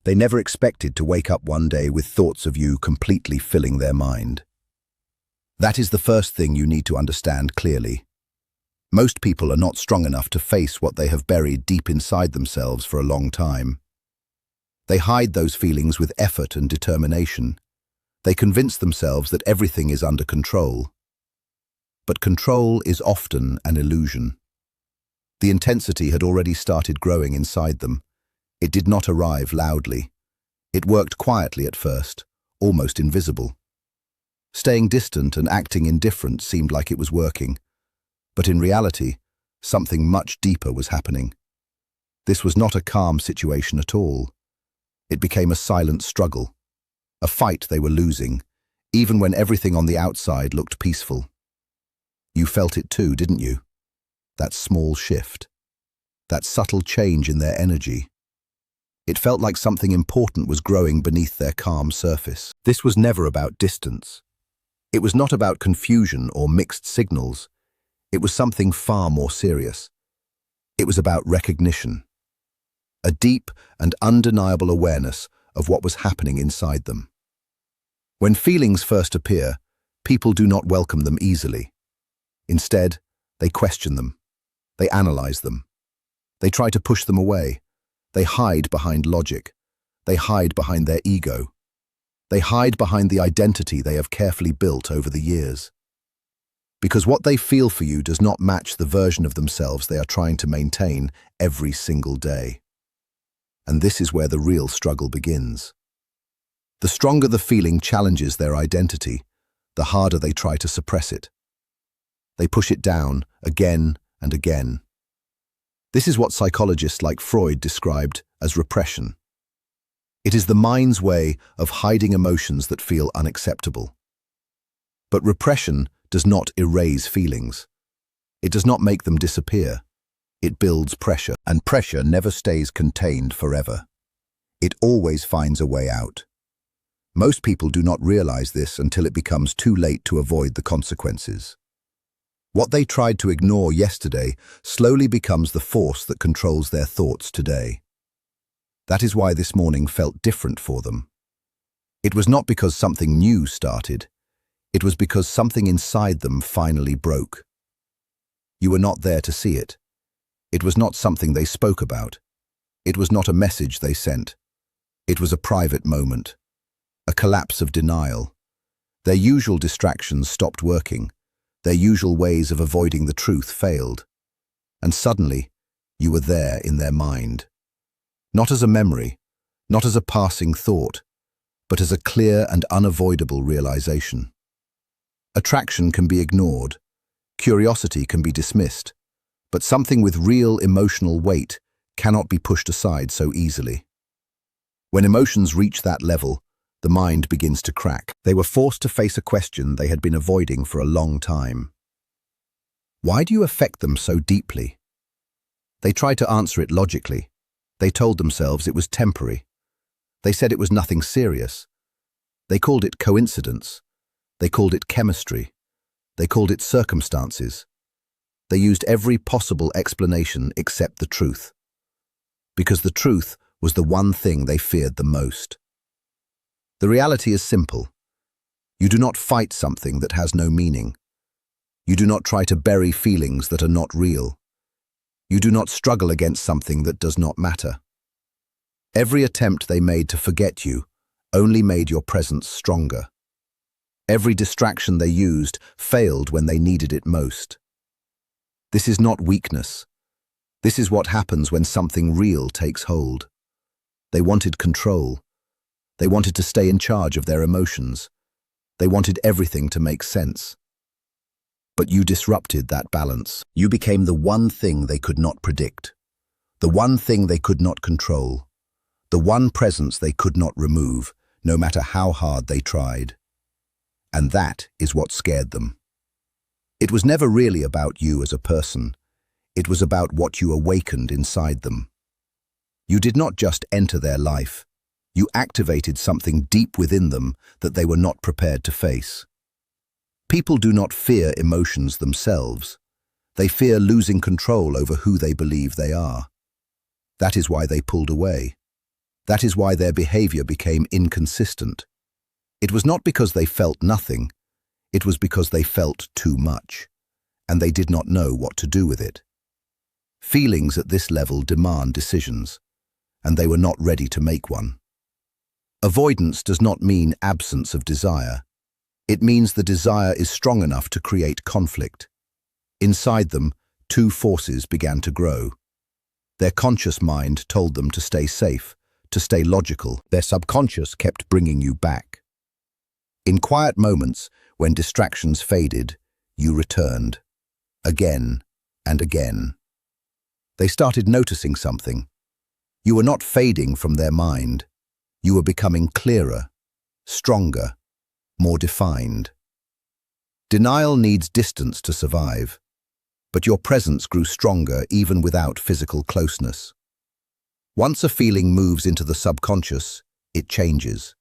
They never expected to wake up one day with thoughts of you completely filling their mind. That is the first thing you need to understand clearly. Most people are not strong enough to face what they have buried deep inside themselves for a long time. They hide those feelings with effort and determination. They convince themselves that everything is under control. But control is often an illusion. The intensity had already started growing inside them. It did not arrive loudly. It worked quietly at first, almost invisible. Staying distant and acting indifferent seemed like it was working. But in reality, something much deeper was happening. This was not a calm situation at all. It became a silent struggle, a fight they were losing, even when everything on the outside looked peaceful. You felt it too, didn't you? That small shift, that subtle change in their energy. It felt like something important was growing beneath their calm surface. This was never about distance. It was not about confusion or mixed signals. It was something far more serious. It was about recognition. A deep and undeniable awareness of what was happening inside them. When feelings first appear, people do not welcome them easily. Instead, they question them. They analyze them. They try to push them away. They hide behind logic. They hide behind their ego. They hide behind the identity they have carefully built over the years. Because what they feel for you does not match the version of themselves they are trying to maintain every single day. And this is where the real struggle begins. The stronger the feeling challenges their identity, the harder they try to suppress it. They push it down again and again. This is what psychologists like Freud described as repression. It is the mind's way of hiding emotions that feel unacceptable. But repression does not erase feelings. It does not make them disappear. It builds pressure, and pressure never stays contained forever. It always finds a way out. Most people do not realize this until it becomes too late to avoid the consequences. What they tried to ignore yesterday slowly becomes the force that controls their thoughts today. That is why this morning felt different for them. It was not because something new started. It was because something inside them finally broke. You were not there to see it. It was not something they spoke about. It was not a message they sent. It was a private moment, a collapse of denial. Their usual distractions stopped working. Their usual ways of avoiding the truth failed. And suddenly, you were there in their mind. Not as a memory, not as a passing thought, but as a clear and unavoidable realization. Attraction can be ignored. Curiosity can be dismissed. But something with real emotional weight cannot be pushed aside so easily. When emotions reach that level, the mind begins to crack. They were forced to face a question they had been avoiding for a long time. Why do you affect them so deeply? They tried to answer it logically. They told themselves it was temporary. They said it was nothing serious. They called it coincidence. They called it chemistry. They called it circumstances. They used every possible explanation except the truth. Because the truth was the one thing they feared the most. The reality is simple. You do not fight something that has no meaning. You do not try to bury feelings that are not real. You do not struggle against something that does not matter. Every attempt they made to forget you only made your presence stronger. Every distraction they used failed when they needed it most. This is not weakness. This is what happens when something real takes hold. They wanted control. They wanted to stay in charge of their emotions. They wanted everything to make sense. But you disrupted that balance. You became the one thing they could not predict, the one thing they could not control, the one presence they could not remove, no matter how hard they tried. And that is what scared them. It was never really about you as a person. It was about what you awakened inside them. You did not just enter their life. You activated something deep within them that they were not prepared to face. People do not fear emotions themselves. They fear losing control over who they believe they are. That is why they pulled away. That is why their behavior became inconsistent. It was not because they felt nothing, it was because they felt too much, and they did not know what to do with it. Feelings at this level demand decisions, and they were not ready to make one. Avoidance does not mean absence of desire. It means the desire is strong enough to create conflict. Inside them, two forces began to grow. Their conscious mind told them to stay safe, to stay logical. Their subconscious kept bringing you back. In quiet moments, when distractions faded, you returned. Again and again. They started noticing something. You were not fading from their mind. You were becoming clearer, stronger, more defined. Denial needs distance to survive, but your presence grew stronger even without physical closeness. Once a feeling moves into the subconscious, it changes.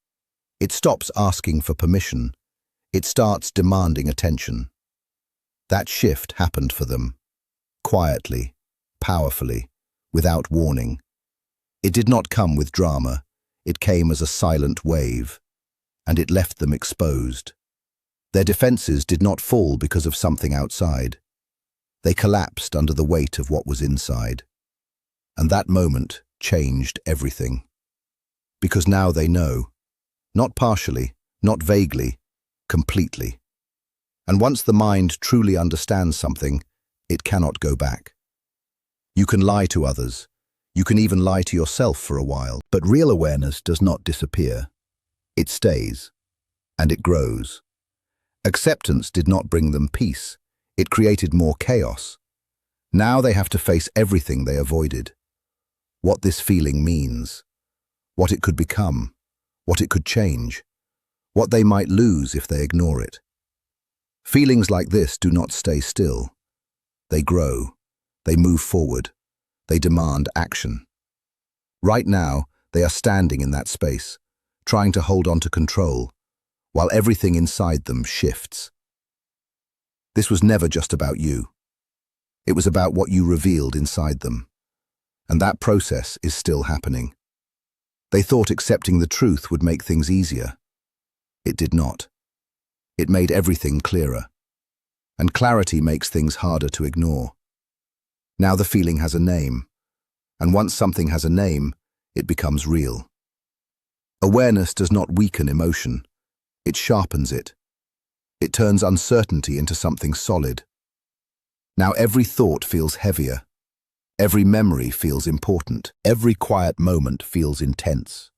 It stops asking for permission. It starts demanding attention. That shift happened for them, quietly, powerfully, without warning. It did not come with drama. It came as a silent wave, and it left them exposed. Their defenses did not fall because of something outside. They collapsed under the weight of what was inside. And that moment changed everything. Because now they know, not partially, not vaguely, completely. And once the mind truly understands something, it cannot go back. You can lie to others. You can even lie to yourself for a while, but real awareness does not disappear. It stays, and it grows. Acceptance did not bring them peace. It created more chaos. Now they have to face everything they avoided. What this feeling means, what it could become, what it could change, what they might lose if they ignore it. Feelings like this do not stay still. They grow, they move forward, they demand action. Right now, they are standing in that space, trying to hold on to control, while everything inside them shifts. This was never just about you. It was about what you revealed inside them. And that process is still happening. They thought accepting the truth would make things easier. It did not. It made everything clearer. And clarity makes things harder to ignore. Now the feeling has a name. And once something has a name, it becomes real. Awareness does not weaken emotion. It sharpens it. It turns uncertainty into something solid. Now every thought feels heavier. Every memory feels important. Every quiet moment feels intense.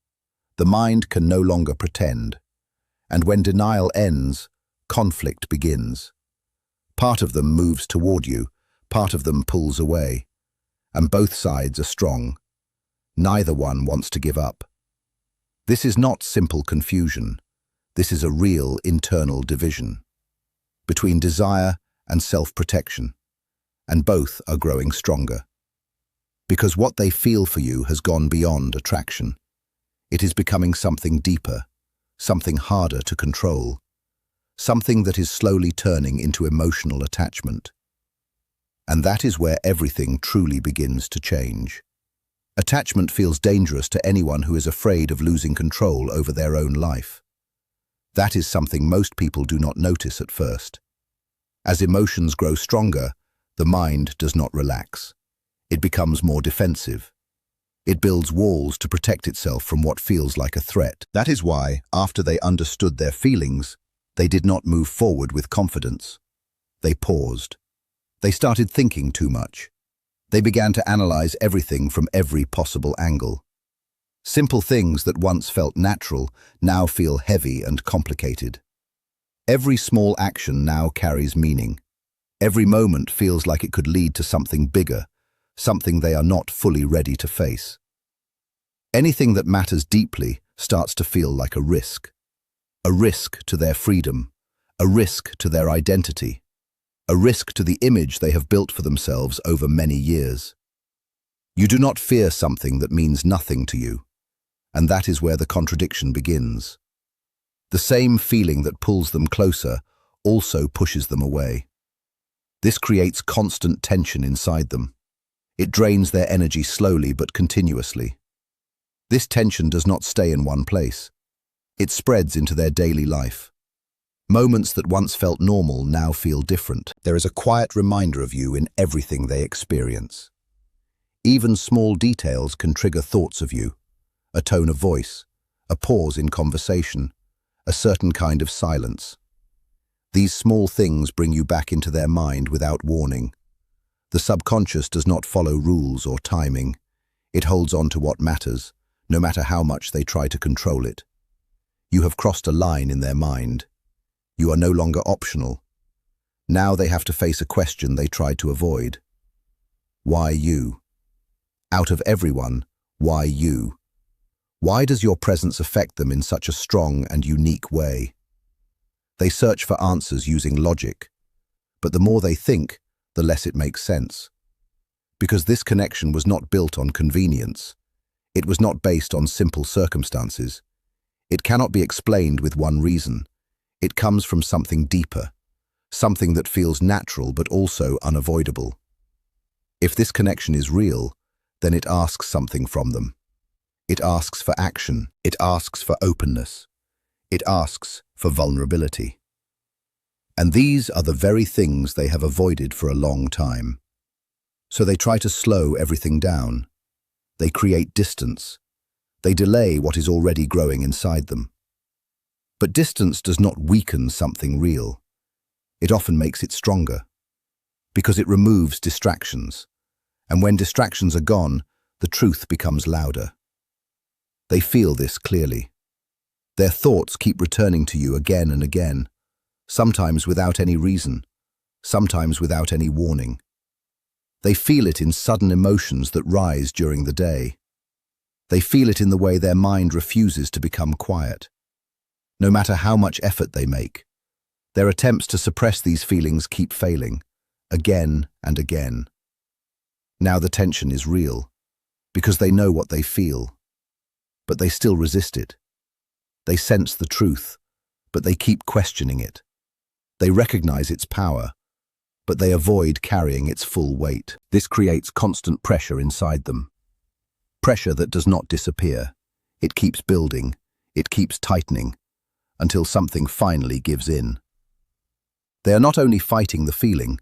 The mind can no longer pretend. And when denial ends, conflict begins. Part of them moves toward you, part of them pulls away. And both sides are strong. Neither one wants to give up. This is not simple confusion. This is a real internal division between desire and self-protection, and both are growing stronger. Because what they feel for you has gone beyond attraction. It is becoming something deeper, something harder to control, something that is slowly turning into emotional attachment. And that is where everything truly begins to change. Attachment feels dangerous to anyone who is afraid of losing control over their own life. That is something most people do not notice at first. As emotions grow stronger, the mind does not relax. It becomes more defensive. It builds walls to protect itself from what feels like a threat. That is why, after they understood their feelings, they did not move forward with confidence. They paused. They started thinking too much. They began to analyze everything from every possible angle. Simple things that once felt natural now feel heavy and complicated. Every small action now carries meaning. Every moment feels like it could lead to something bigger, something they are not fully ready to face. Anything that matters deeply starts to feel like a risk to their freedom, a risk to their identity, a risk to the image they have built for themselves over many years. You do not fear something that means nothing to you, and that is where the contradiction begins. The same feeling that pulls them closer also pushes them away. This creates constant tension inside them. It drains their energy slowly but continuously. This tension does not stay in one place. It spreads into their daily life. Moments that once felt normal now feel different. There is a quiet reminder of you in everything they experience. Even small details can trigger thoughts of you. A tone of voice, a pause in conversation, a certain kind of silence. These small things bring you back into their mind without warning. The subconscious does not follow rules or timing. It holds on to what matters, no matter how much they try to control it. You have crossed a line in their mind. You are no longer optional. Now they have to face a question they tried to avoid. Why you? Out of everyone, why you? Why does your presence affect them in such a strong and unique way? They search for answers using logic, but the more they think, the less it makes sense. Because this connection was not built on convenience. It was not based on simple circumstances. It cannot be explained with one reason. It comes from something deeper, something that feels natural but also unavoidable. If this connection is real, then it asks something from them. It asks for action. It asks for openness. It asks for vulnerability. And these are the very things they have avoided for a long time. So they try to slow everything down. They create distance. They delay what is already growing inside them. But distance does not weaken something real. It often makes it stronger, because it removes distractions. And when distractions are gone, the truth becomes louder. They feel this clearly. Their thoughts keep returning to you again and again, sometimes without any reason, sometimes without any warning. They feel it in sudden emotions that rise during the day. They feel it in the way their mind refuses to become quiet. No matter how much effort they make, their attempts to suppress these feelings keep failing, again and again. Now the tension is real, because they know what they feel, but they still resist it. They sense the truth, but they keep questioning it. They recognize its power, but they avoid carrying its full weight. This creates constant pressure inside them. Pressure that does not disappear. It keeps building, it keeps tightening, until something finally gives in. They are not only fighting the feeling,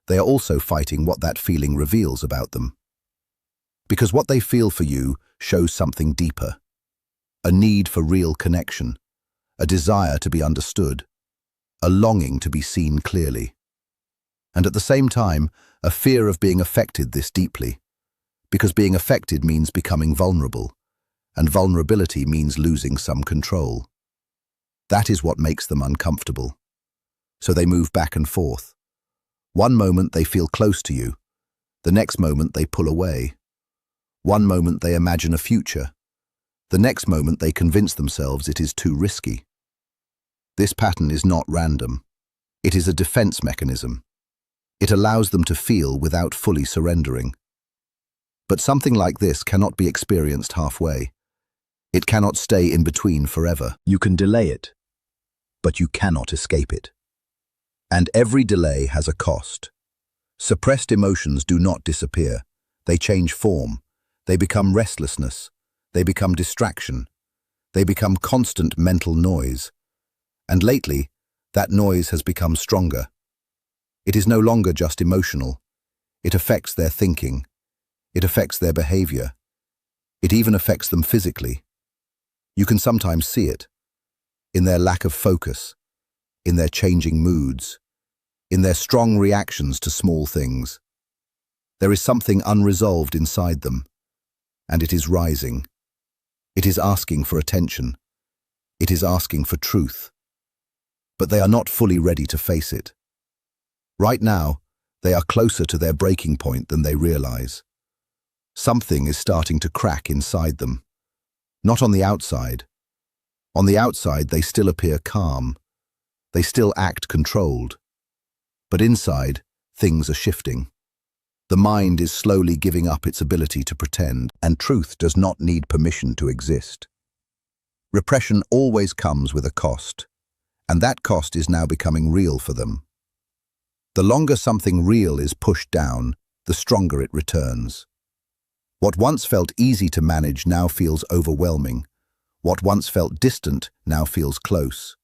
they are also fighting what that feeling reveals about them. Because what they feel for you shows something deeper. A need for real connection, a desire to be understood, a longing to be seen clearly. And at the same time, a fear of being affected this deeply. Because being affected means becoming vulnerable, and vulnerability means losing some control. That is what makes them uncomfortable. So they move back and forth. One moment they feel close to you, the next moment they pull away. One moment they imagine a future, the next moment they convince themselves it is too risky. This pattern is not random. It is a defense mechanism. It allows them to feel without fully surrendering. But something like this cannot be experienced halfway. It cannot stay in between forever. You can delay it, but you cannot escape it. And every delay has a cost. Suppressed emotions do not disappear. They change form. They become restlessness. They become distraction. They become constant mental noise. And lately, that noise has become stronger. It is no longer just emotional. It affects their thinking. It affects their behavior. It even affects them physically. You can sometimes see it in their lack of focus, in their changing moods, in their strong reactions to small things. There is something unresolved inside them, and it is rising. It is asking for attention. It is asking for truth. But they are not fully ready to face it. Right now, they are closer to their breaking point than they realize. Something is starting to crack inside them. Not on the outside. On the outside, they still appear calm. They still act controlled. But inside, things are shifting. The mind is slowly giving up its ability to pretend, and truth does not need permission to exist. Repression always comes with a cost, and that cost is now becoming real for them. The longer something real is pushed down, the stronger it returns. What once felt easy to manage now feels overwhelming. What once felt distant now feels close.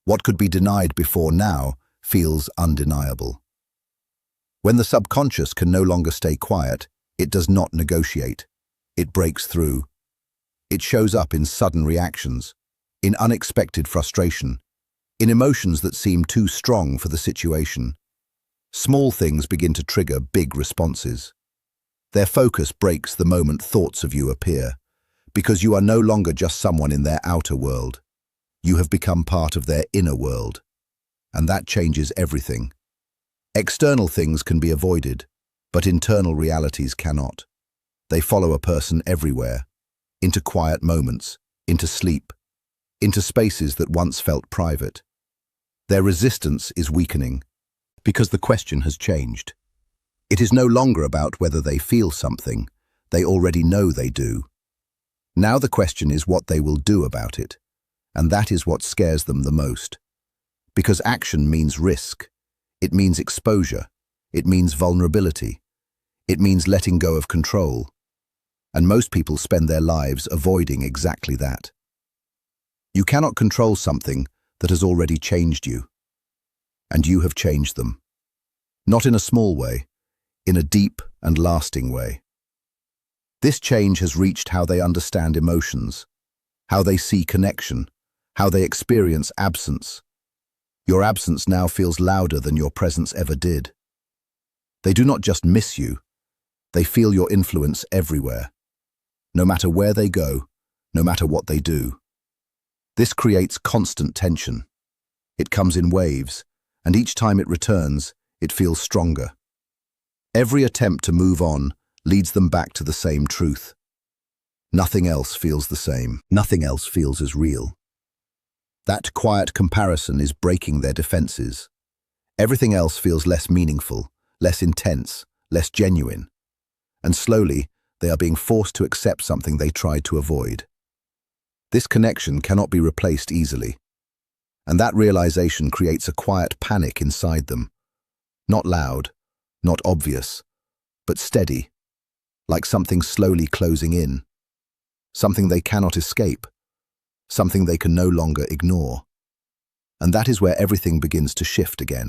What could be denied before now feels undeniable. When the subconscious can no longer stay quiet, it does not negotiate. It breaks through. It shows up in sudden reactions, in unexpected frustration, in emotions that seem too strong for the situation. Small things begin to trigger big responses. Their focus breaks the moment thoughts of you appear, because you are no longer just someone in their outer world. You have become part of their inner world, and that changes everything. External things can be avoided, but internal realities cannot. They follow a person everywhere, into quiet moments, into sleep, into spaces that once felt private. Their resistance is weakening, because the question has changed. It is no longer about whether they feel something. They already know they do. Now the question is what they will do about it, and that is what scares them the most. Because action means risk. It means exposure. It means vulnerability. It means letting go of control. And most people spend their lives avoiding exactly that. You cannot control something that has already changed you. And you have changed them. Not in a small way, in a deep and lasting way. This change has reached how they understand emotions, how they see connection, how they experience absence. Your absence now feels louder than your presence ever did. They do not just miss you, they feel your influence everywhere. No matter where they go, no matter what they do. This creates constant tension. It comes in waves, and each time it returns, it feels stronger. Every attempt to move on leads them back to the same truth. Nothing else feels the same. Nothing else feels as real. That quiet comparison is breaking their defenses. Everything else feels less meaningful, less intense, less genuine. And slowly, they are being forced to accept something they tried to avoid. This connection cannot be replaced easily. And that realization creates a quiet panic inside them. Not loud, not obvious, but steady, like something slowly closing in. Something they cannot escape. Something they can no longer ignore. And that is where everything begins to shift again.